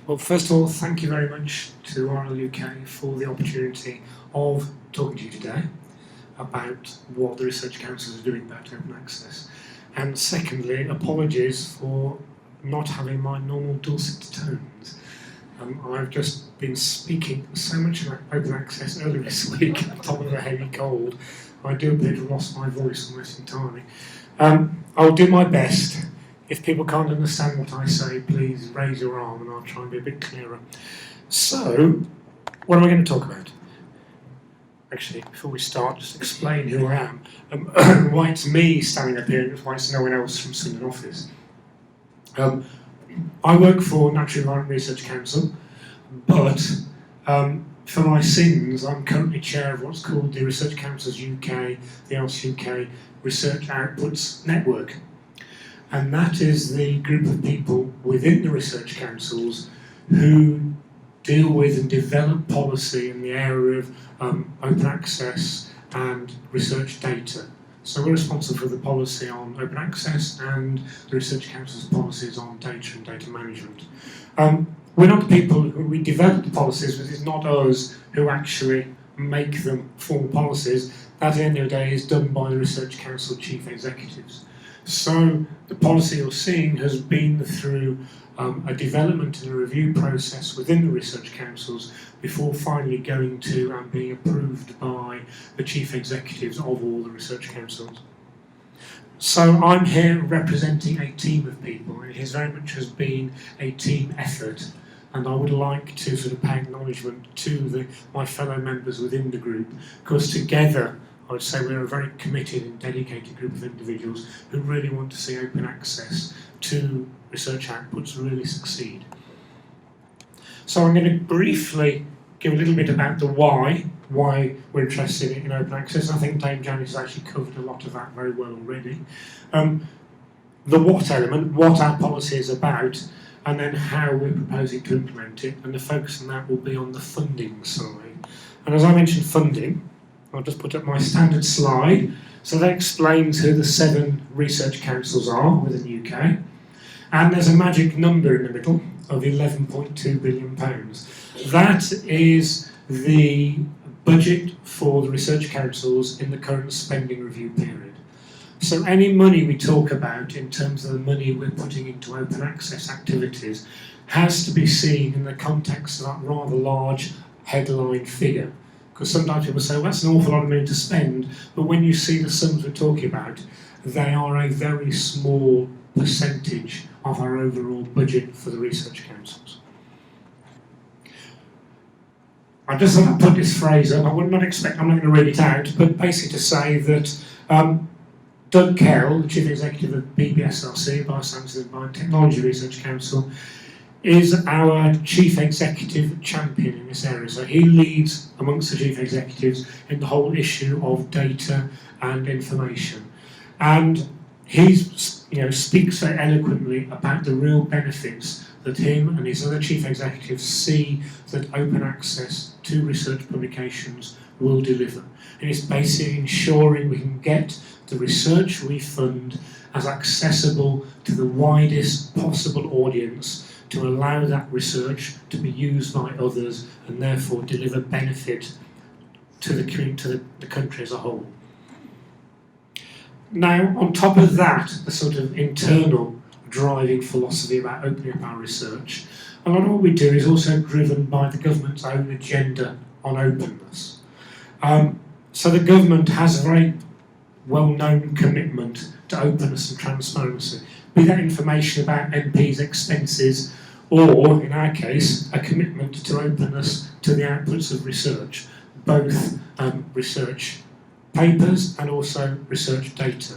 Well, first of all, thank you very much to RLUK for the opportunity of talking to you today about what the Research Councils are doing about open access. And secondly, apologies for not having my normal dulcet tones. I've just been speaking so much about open access earlier this week on top of a heavy cold. I do appear to have lost my voice almost entirely. I'll do my best. If people can't understand what I say, please raise your arm and I'll try and be a bit clearer. So, what am I going to talk about? Actually, before we start, just explain who I am. Why it's me standing up here and why it's no one else from Swindon office. I work for Natural Environment Research Council, but for my sins, I'm currently chair of what's called the Research Councils UK, the RCUK Research Outputs Network. And that is the group of people within the research councils who deal with and develop policy in the area of open access and research data. So we're responsible for the policy on open access and the research council's policies on data and data management. We're not the people who we develop the policies, but it's not us who actually make them formal policies. That at the end of the day is done by the research council chief executives. So the policy you're seeing has been through a development and a review process within the research councils before finally going to and being approved by the chief executives of all the research councils. So I'm here representing a team of people, and it very much has been a team effort, and I would like to sort of pay acknowledgement to my fellow members within the group, because together I would say we're a very committed and dedicated group of individuals who really want to see open access to research outputs really succeed. So I'm going to briefly give a little bit about the why we're interested in open access. I think Dame Janet has actually covered a lot of that very well already. The what element, what our policy is about, and then how we're proposing to implement it, and the focus on that will be on the funding side. And as I mentioned funding, I'll just put up my standard slide. So that explains who the 7 research councils are within the UK. And there's a magic number in the middle of £11.2 billion. That is the budget for the research councils in the current spending review period. So any money we talk about in terms of the money we're putting into open access activities has to be seen in the context of that rather large headline figure. Because sometimes people say, well, that's an awful lot of money to spend, but when you see the sums we're talking about, they are a very small percentage of our overall budget for the research councils. I just thought I'd put this phrase up. I'm not going to read it out, but basically to say that Doug Kell, the Chief Executive of BBSRC, Biosciences and Biotechnology Research Council, is our chief executive champion in this area. So he leads amongst the chief executives in the whole issue of data and information. And he speaks very eloquently about the real benefits that him and his other chief executives see that open access to research publications will deliver. And it's basically ensuring we can get the research we fund as accessible to the widest possible audience to allow that research to be used by others and therefore deliver benefit to the country as a whole. Now, on top of that, the sort of internal driving philosophy about opening up our research, a lot of what we do is also driven by the government's own agenda on openness. So the government has a very well-known commitment to openness and transparency, be that information about MPs' expenses, or, in our case, a commitment to openness to the outputs of research, both research papers and also research data.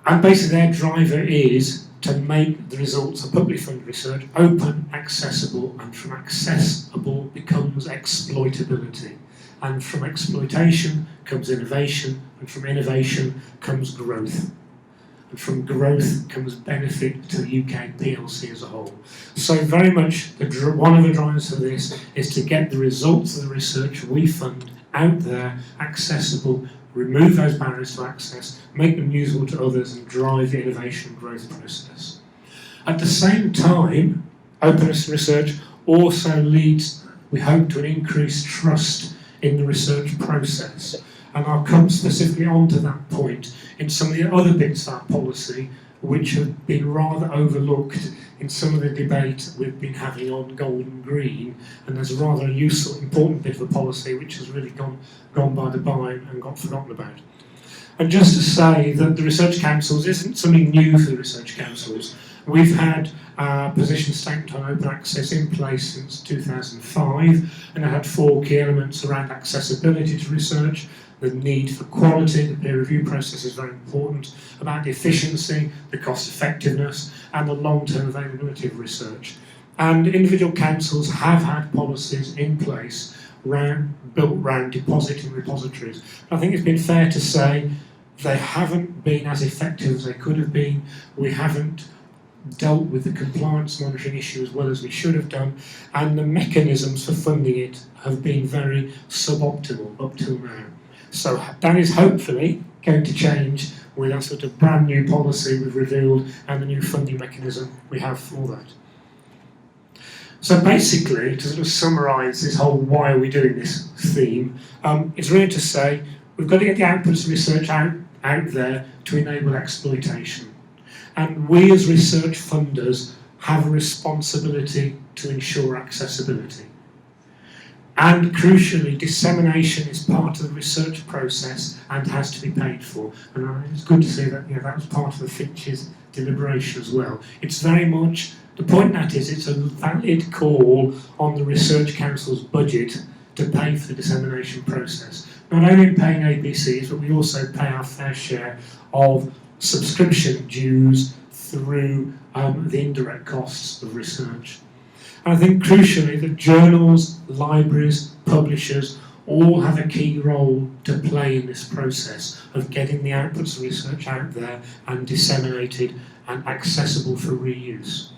And basically their driver is to make the results of publicly funded research open, accessible, and from accessible becomes exploitability. And from exploitation comes innovation, and from innovation comes growth. And from growth comes benefit to the UK PLC as a whole. So very much one of the drivers for this is to get the results of the research we fund out there, accessible, remove those barriers to access, make them usable to others and drive the innovation and growth process. At the same time, openness in research also leads, we hope, to an increased trust in the research process. And I'll come specifically onto that point in some of the other bits of that policy which have been rather overlooked in some of the debate we've been having on gold and green, and there's a rather useful, important bit of a policy which has really gone by the by and got forgotten about. And just to say that the research councils isn't something new for the research councils. We've had our position statement on open access in place since 2005, and it had 4 key elements around accessibility to research, the need for quality, the peer review process is very important, about the efficiency, the cost effectiveness, and the long-term availability of research. And individual councils have had policies in place built around depositing repositories. I think it's been fair to say they haven't been as effective as they could have been. We haven't dealt with the compliance monitoring issue as well as we should have done, and the mechanisms for funding it have been very suboptimal up till now. So that is hopefully going to change with our sort of brand new policy we've revealed and the new funding mechanism we have for that. So basically, to sort of summarise this whole why are we doing this theme, it's really to say we've got to get the outputs of research out there to enable exploitation. And we as research funders have a responsibility to ensure accessibility. And crucially, dissemination is part of the research process and has to be paid for. And it's good to see that that was part of the Finch's deliberation as well. It's very much, the point that is, it's a valid call on the Research Council's budget to pay for the dissemination process. Not only in paying APCs, but we also pay our fair share of subscription dues through the indirect costs of research. And I think crucially that journals, libraries, publishers all have a key role to play in this process of getting the outputs of research out there and disseminated and accessible for reuse.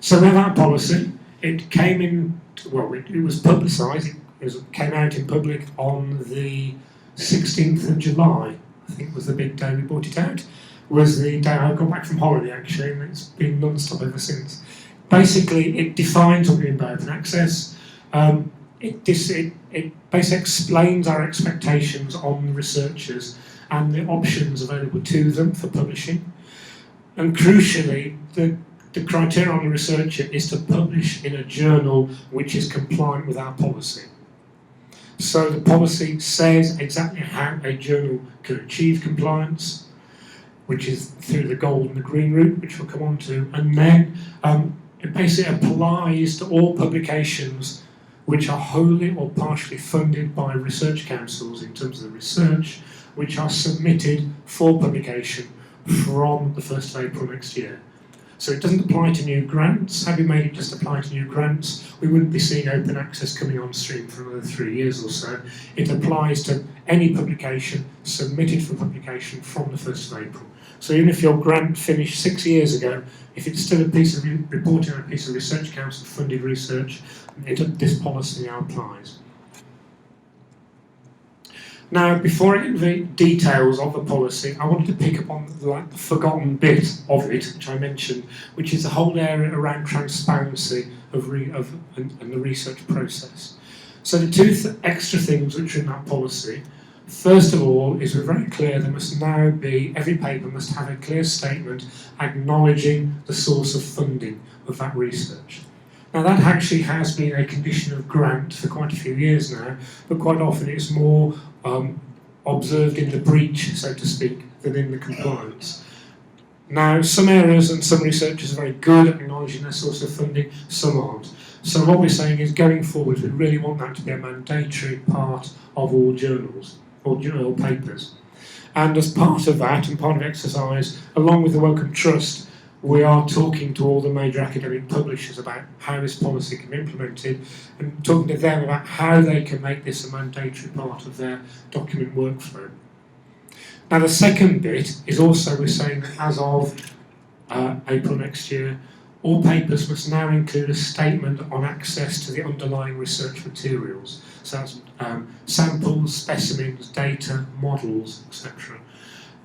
So with our policy, it came in, well, it was publicised, it came out in public on the 16th of July, I think was the big day we brought it out, was the day I got back from holiday actually, and it's been non-stop ever since. Basically, it defines what we mean by open access. It basically explains our expectations on researchers and the options available to them for publishing. And crucially, the criteria on the researcher is to publish in a journal which is compliant with our policy. So the policy says exactly how a journal can achieve compliance, which is through the gold and the green route, which we'll come on to, and then it basically applies to all publications which are wholly or partially funded by research councils in terms of the research, which are submitted for publication from the 1st of April next year. So it doesn't apply to new grants. Had we made it just apply to new grants, we wouldn't be seeing open access coming on stream for another 3 years or so. It applies to any publication submitted for publication from the 1st of April. So even if your grant finished 6 years ago, if it's still a piece of reporting on a piece of Research Council funded research, this policy now applies. Now, before I get into the details of the policy, I wanted to pick up on the forgotten bit of it, which I mentioned, which is the whole area around transparency and the research process. So the two extra things which are in that policy, first of all, is we're very clear there must now be, every paper must have a clear statement acknowledging the source of funding of that research. Now that actually has been a condition of grant for quite a few years now, but quite often it's more observed in the breach, so to speak, than in the compliance. Now, some areas and some researchers are very good at acknowledging their source of funding, some aren't. So what we're saying is, going forward, we really want that to be a mandatory part of all journals, or journal papers. And as part of that, and part of the exercise, along with the Wellcome Trust, we are talking to all the major academic publishers about how this policy can be implemented and talking to them about how they can make this a mandatory part of their document workflow. Now the second bit is also, we're saying that as of April next year, all papers must now include a statement on access to the underlying research materials. So that's samples, specimens, data, models, etc.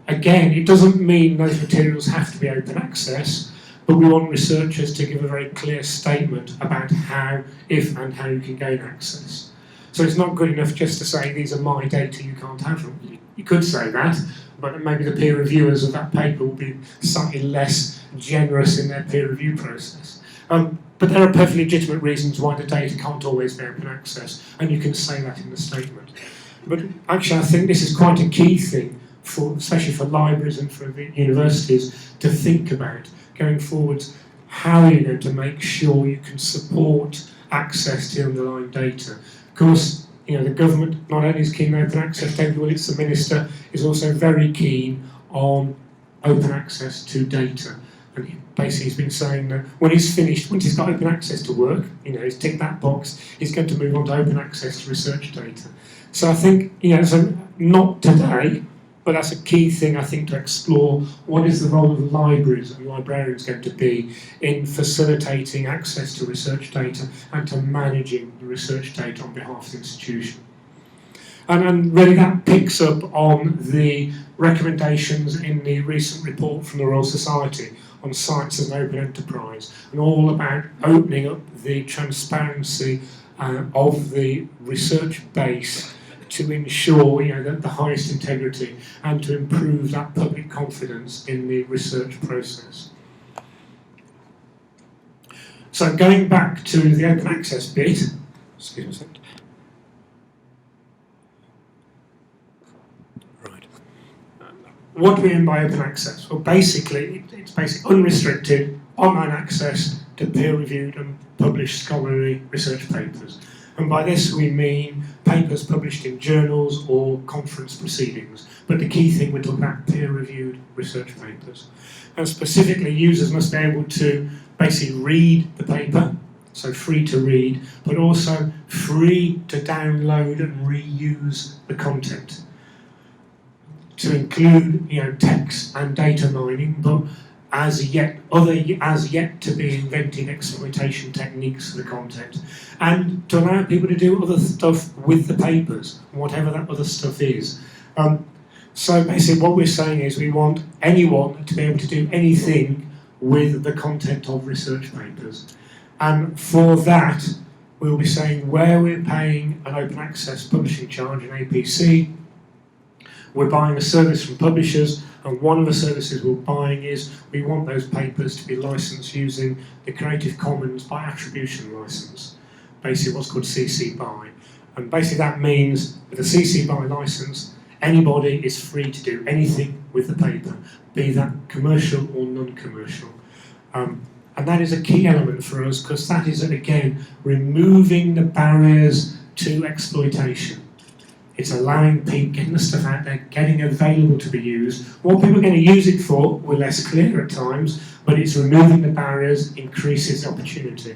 Again, it doesn't mean those materials have to be open access, but we want researchers to give a very clear statement about how, if and how you can gain access. So it's not good enough just to say, these are my data, you can't have them. You could say that, but maybe the peer reviewers of that paper will be slightly less generous in their peer review process. But there are perfectly legitimate reasons why the data can't always be open access, and you can say that in the statement. But actually, I think this is quite a key thing, especially for libraries and for the universities, to think about going forwards. How are you going to make sure you can support access to the underlying data? Of course, the government not only is keen on open access to everyone, it's the minister is also very keen on open access to data. And basically he's been saying that when he's finished, once he's got open access to work, he's ticked that box, he's going to move on to open access to research data. So I think, so not today, but that's a key thing, I think, to explore. What is the role of libraries and librarians going to be in facilitating access to research data and to managing the research data on behalf of the institution? And really that picks up on the recommendations in the recent report from the Royal Society on science as an open enterprise, and all about opening up the transparency of the research base to ensure that the highest integrity and to improve that public confidence in the research process. So going back to the open access bit, excuse me a second. Right. What do we mean by open access? Well, basically, it's basically unrestricted online access to peer-reviewed and published scholarly research papers. And by this we mean papers published in journals or conference proceedings. But the key thing, we're talking about peer-reviewed research papers. And specifically, users must be able to basically read the paper, so free to read, but also free to download and reuse the content. To include, text and data mining, but as yet to be invented exploitation techniques for the content, and to allow people to do other stuff with the papers, whatever that other stuff is. So basically what we're saying is we want anyone to be able to do anything with the content of research papers. And for that, we'll be saying where we're paying an open access publishing charge, an APC, we're buying a service from publishers, and one of the services we're buying is we want those papers to be licensed using the Creative Commons by attribution license, basically what's called CC BY. And basically that means with a CC BY license, anybody is free to do anything with the paper, be that commercial or non-commercial. And that is a key element for us, because that is, again, removing the barriers to exploitation. It's allowing people, getting the stuff out there, getting it available to be used. What people are going to use it for, we're less clear at times, but it's removing the barriers, increases the opportunity.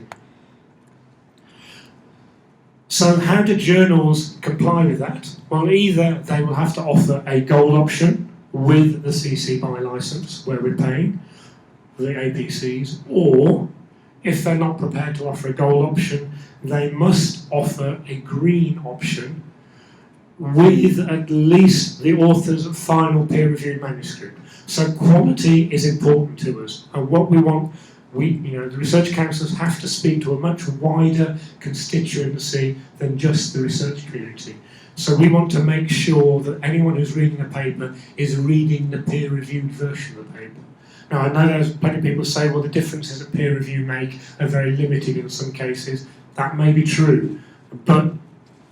So how do journals comply with that? Well, either they will have to offer a gold option with the CC BY license, where we're paying for the APCs, or if they're not prepared to offer a gold option, they must offer a green option with at least the author's final peer-reviewed manuscript. So quality is important to us, and what we want, the research councils have to speak to a much wider constituency than just the research community. So we want to make sure that anyone who's reading a paper is reading the peer-reviewed version of the paper. Now, I know there's plenty of people say, well, the differences that peer review make are very limited in some cases. That may be true, but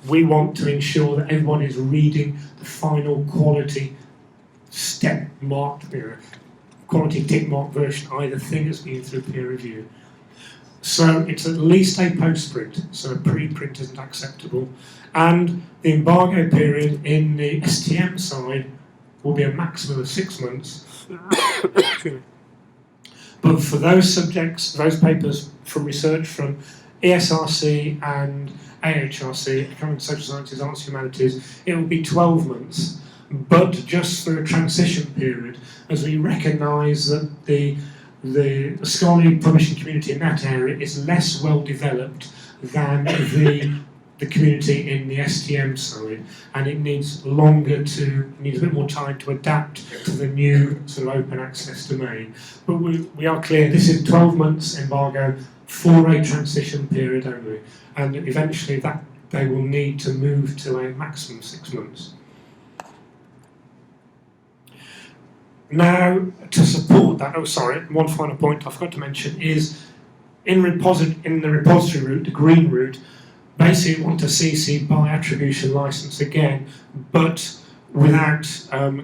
we want to ensure that everyone is reading the final quality step marked, quality tick mark version, either thing that's been through peer review. So it's at least a postprint, so a preprint isn't acceptable. And the embargo period in the STM side will be a maximum of 6 months. But for those subjects, those papers from research from ESRC and AHRC, Economic Social Sciences, Arts and Humanities, it will be 12 months, but just for a transition period, as we recognise that the scholarly publishing community in that area is less well developed than the the community in the STM side, and it needs needs a bit more time to adapt to the new sort of open access domain. But we are clear, this is 12 months embargo for a transition period only, and eventually that they will need to move to a maximum 6 months. Now, to support that, one final point I forgot to mention is in the repository route, the green route, basically want a CC by attribution license again, but without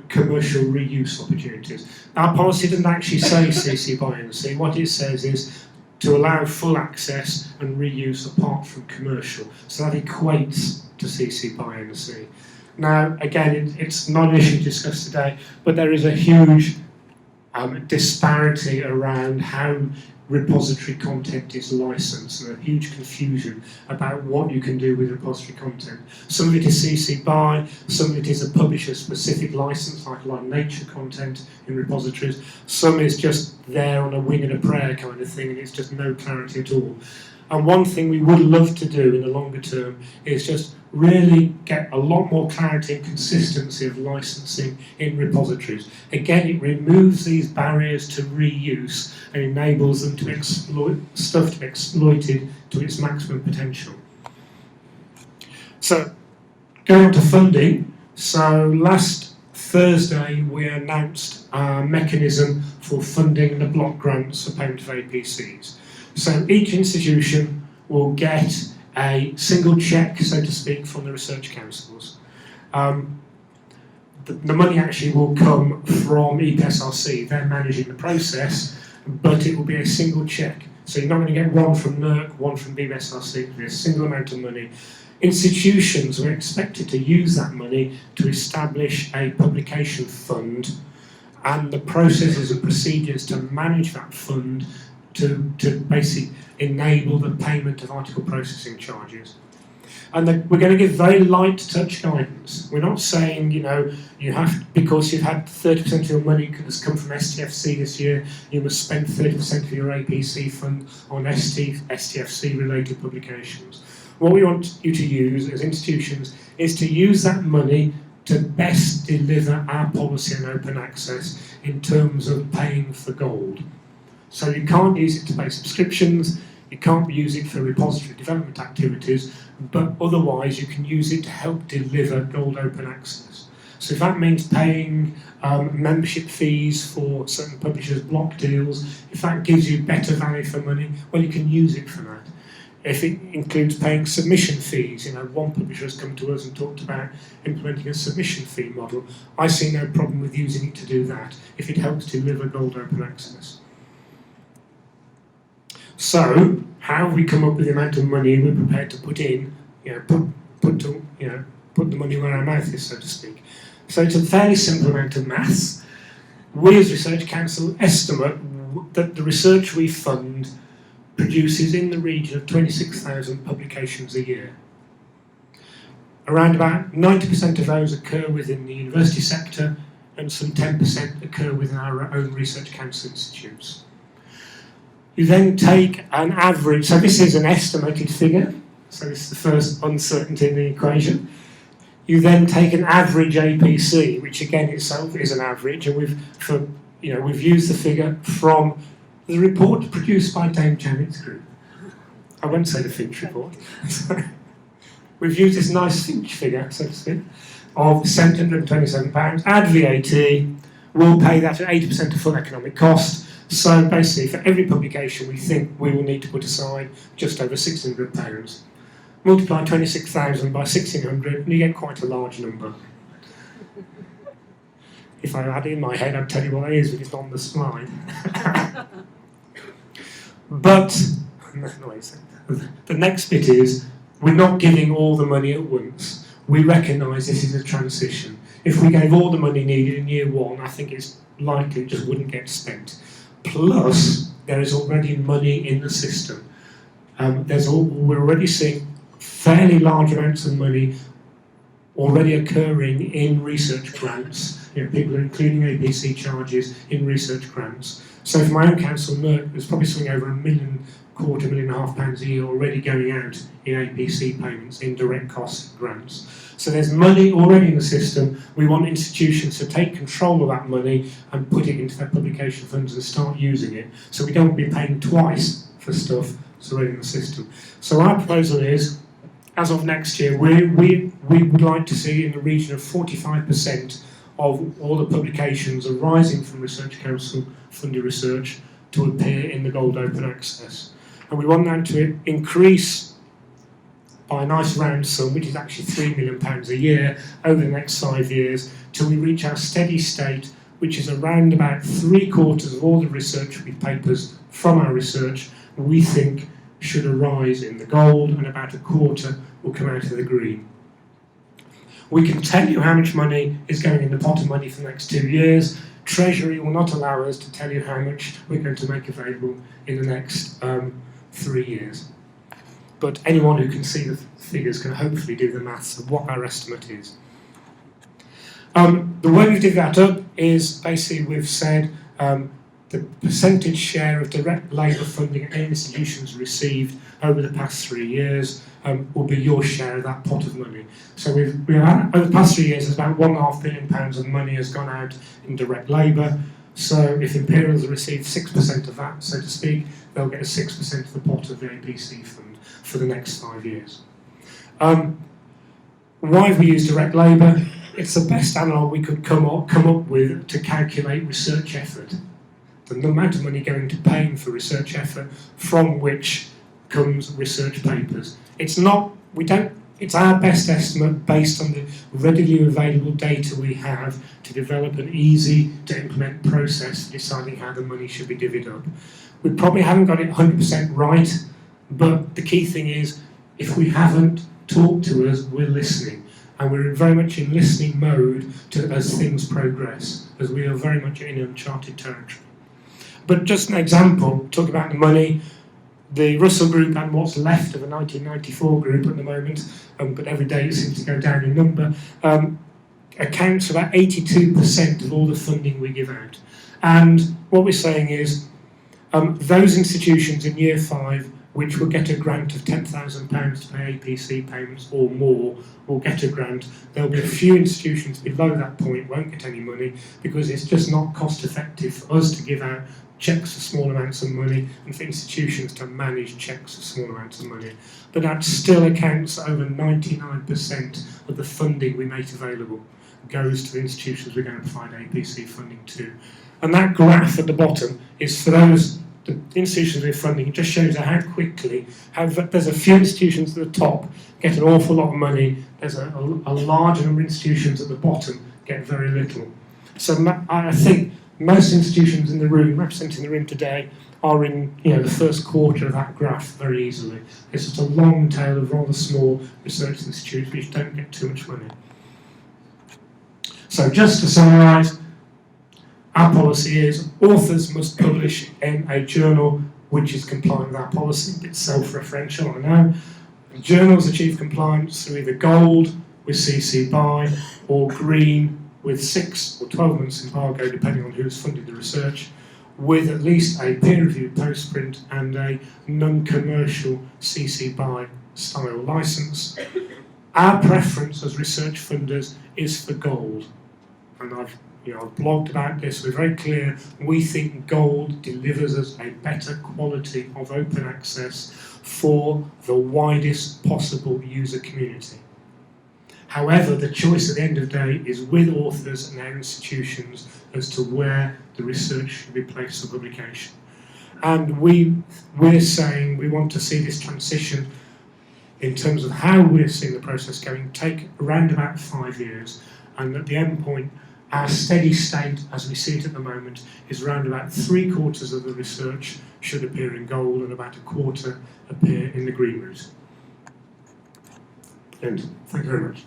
commercial reuse opportunities. Our policy doesn't actually say CC by NC. What it says is to allow full access and reuse apart from commercial. So that equates to CC by NC. Now, again, it's not an issue discussed today, but there is a huge disparity around how repository content is licensed, and a huge confusion about what you can do with repository content. Some of it is CC BY, some of it is a publisher-specific license, like a lot of nature content in repositories. Some is just there on a wing and a prayer kind of thing, and it's just no clarity at all. And one thing we would love to do in the longer term is just really get a lot more clarity and consistency of licensing in repositories. Again, it removes these barriers to reuse and enables them to exploit stuff to be exploited to its maximum potential. So, going on to funding. So last Thursday we announced a mechanism for funding the block grants for payment of APCs. So each institution will get a single cheque, so to speak, from the research councils. The money actually will come from EPSRC. They're managing the process, but it will be a single cheque. So you're not going to get one from RLUK, one from BBSRC. It will be a single amount of money. Institutions are expected to use that money to establish a publication fund, and the processes and procedures to manage that fund to basically enable the payment of article processing charges. And we're going to give very light touch guidance. We're not saying, you have, because you've had 30% of your money has come from STFC this year, you must spend 30% of your APC fund on STFC related publications. What we want you to use as institutions is to use that money to best deliver our policy on open access in terms of paying for gold. So you can't use it to pay subscriptions, you can't use it for repository development activities, but otherwise you can use it to help deliver gold open access. So if that means paying membership fees for certain publishers' block deals, if that gives you better value for money, well, you can use it for that. If it includes paying submission fees, one publisher has come to us and talked about implementing a submission fee model. I see no problem with using it to do that if it helps deliver gold open access. So, how have we come up with the amount of money we're prepared to put in, put the money where our mouth is, so to speak. So it's a fairly simple amount of maths. We as Research Council estimate that the research we fund produces in the region of 26,000 publications a year. Around about 90% of those occur within the university sector, and some 10% occur within our own Research Council institutes. You then take an average, so this is an estimated figure, so this is the first uncertainty in the equation. You then take an average APC, which again itself is an average, and we've used the figure from the report produced by Dame Janet's group. I won't say the Finch report. We've used this nice Finch figure, so to speak, of £727, add VAT, we'll pay that at 80% of full economic cost. So basically, for every publication, we think we will need to put aside just over £600. Multiply 26,000 by 1,600, and you get quite a large number. If I had it in my head, I'd tell you what it is, but it's not on the slide. But the next bit is, we're not giving all the money at once. We recognise this is a transition. If we gave all the money needed in year one, I think it's likely it just wouldn't get spent. Plus, there is already money in the system. We're already seeing fairly large amounts of money already occurring in research grants. People are including APC charges in research grants. So for my own council, RLUK, there's probably something over £1 million £250,000 a year already going out in APC payments, in direct costs and grants. So there's money already in the system. We want institutions to take control of that money and put it into their publication funds and start using it. So we don't be paying twice for stuff that's already in the system. So our proposal is, as of next year, we would like to see in the region of 45% of all the publications arising from Research Council funded research to appear in the Gold Open Access. And we want that to increase by a nice round sum, which is actually £3 million a year over the next 5 years, till we reach our steady state, which is around about 3/4 of all the research papers from our research we think should arise in the gold, and about 1/4 will come out of the green. We can tell you how much money is going in the pot of money for the next 2 years. Treasury will not allow us to tell you how much we're going to make available in the next 3 years. But anyone who can see the figures can hopefully do the maths of what our estimate is. The way we've divvied that up is basically we've said the percentage share of direct labour funding any institutions received over the past 3 years will be your share of that pot of money. So we've had, over the past 3 years, there's about £1.5 billion of money has gone out in direct labour. So if Imperials have received 6% of that, so to speak, they'll get a 6% of the pot of the APC fund for the next 5 years. Why have we used direct labour? It's the best analogue we could come up with to calculate research effort. The amount of money going to paying for research effort, from which comes research papers. It's our best estimate based on the readily available data we have to develop an easy to implement process for deciding how the money should be divvied up. We probably haven't got it 100% right, but the key thing is, if we haven't talked to us, we're listening. And we're very much in listening mode as things progress, as we are very much in uncharted territory. But just an example, talking about the money, the Russell Group and what's left of a 1994 group at the moment, but every day it seems to go down in number, accounts for about 82% of all the funding we give out. And what we're saying is, those institutions in year 5 which will get a grant of £10,000 to pay APC payments or more, will get a grant. There'll be a few institutions below that point won't get any money because it's just not cost effective for us to give out cheques for small amounts of money and for institutions to manage cheques for small amounts of money. But that still accounts for over 99% of the funding we make available goes to the institutions we're going to provide APC funding to. And that graph at the bottom is for those the institutions we're funding. It just shows how quickly, there's a few institutions at the top get an awful lot of money, there's a large number of institutions at the bottom get very little. So I think most institutions in the room, representing the room today, are in the first quarter of that graph very easily. It's just a long tail of rather small research institutes which don't get too much money. So just to summarise, our policy is authors must publish in a journal which is compliant with our policy. It's self-referential, I know. Journals achieve compliance through either gold with CC BY or green with 6 or 12 months embargo, depending on who's funded the research, with at least a peer-reviewed postprint and a non-commercial CC BY style licence. Our preference as research funders is for gold, and I've blogged about this. We're very clear. We think gold delivers us a better quality of open access for the widest possible user community. However, the choice at the end of the day is with authors and their institutions as to where the research should be placed for publication. And we're saying we want to see this transition in terms of how we're seeing the process going take around about 5 years, and at the end point, our steady state, as we see it at the moment, is around about 3/4 of the research should appear in gold and about 1/4 appear in the green route. And thank you very much.